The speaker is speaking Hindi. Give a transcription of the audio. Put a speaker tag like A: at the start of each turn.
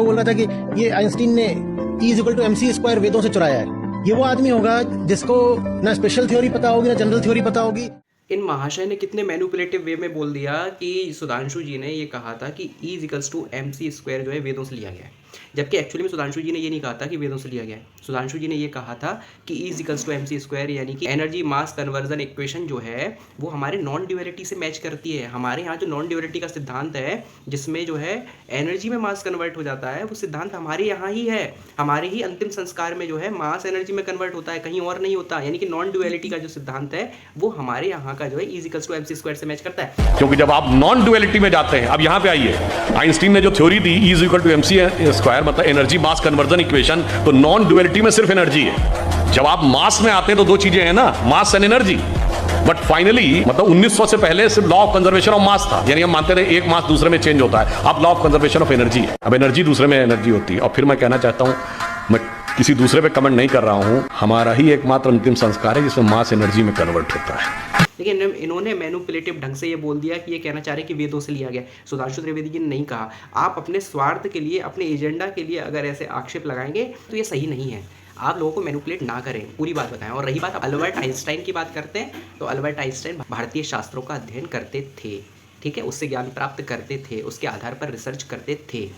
A: बोल रहा था कि ये आइंस्टीन ने E equal to MC square वेदों से चुराया है। ये वो आदमी होगा जिसको ना स्पेशल थ्योरी पता होगी ना जनरल थ्योरी पता होगी।
B: इन महाशय ने कितने मैनिपुलेटिव वे में बोल दिया कि सुधांशु जी ने ये कहा था कि E equals to MC square जो है वेदों से लिया गया है, जबकि एक्चुअली में सुधांशु जी ने ये नहीं कहा था कि वेदों से लिया गया है। सुधांशु जी ने ये कहा था कि E equals to MC square यानी कि एनर्जी मास कन्वर्जन इक्वेशन जो है वो हमारे नॉन ड्यूअलिटी से मैच करती है। हमारे यहाँ जो नॉन ड्यूअलिटी का सिद्धांत है जिसमें जो है एनर्जी में मास कन्वर्ट हो जाता है, वो सिद्धांत हमारे यहाँ ही है। हमारे ही अंतिम संस्कार में जो है मास एनर्जी में कन्वर्ट होता है, कहीं और नहीं होता। यानी कि नॉन ड्यूअलिटी का जो सिद्धांत है वो हमारे यहाँ का जो है E equals to MC square से मैच करता है।
C: क्योंकि जब आप नॉन ड्यूअलिटी में जाते हैं, अब यहां पे आइए, आइंस्टीन ने जो थ्योरी दी E equal to MC square मतलब एनर्जी मास कन्वर्जन इक्वेशन, तो नॉन ड्यूअलिटी में सिर्फ एनर्जी है। जब आप मास में आते हैं तो दो चीजें हैं ना, mass and energy. But finally मतलब 1900 से पहले सिर्फ law of conservation of mass था, यानी हम मानते थे एक मास दूसरे में चेंज होता है। अब law of conservation of energy है, अब एनर्जी दूसरे में एनर्जी होती है। और फिर मैं कहना चाहता हूं, मैं किसी दूसरे पे कमेंट नहीं कर रहा हूं, हमारा ही एकमात्र अंतिम संस्कार है जिसमें मास एनर्जी में कन्वर्ट होता है।
B: लेकिन इन्होंने मैनिपुलेटिव ढंग से ये बोल दिया कि ये कहना चाह रहे हैं कि वेदों से लिया गया। सुधांशु त्रिवेदी जी ने नहीं कहा। आप अपने स्वार्थ के लिए, अपने एजेंडा के लिए अगर ऐसे आक्षेप लगाएंगे तो ये सही नहीं है। आप लोगों को मैनिपुलेट ना करें, पूरी बात बताएं। और रही बात अल्बर्ट आइंस्टाइन की बात करते हैं, तो अल्बर्ट आइंस्टाइन भारतीय शास्त्रों का अध्ययन करते थे, ठीक है, उससे ज्ञान प्राप्त करते थे, उसके आधार पर रिसर्च करते थे।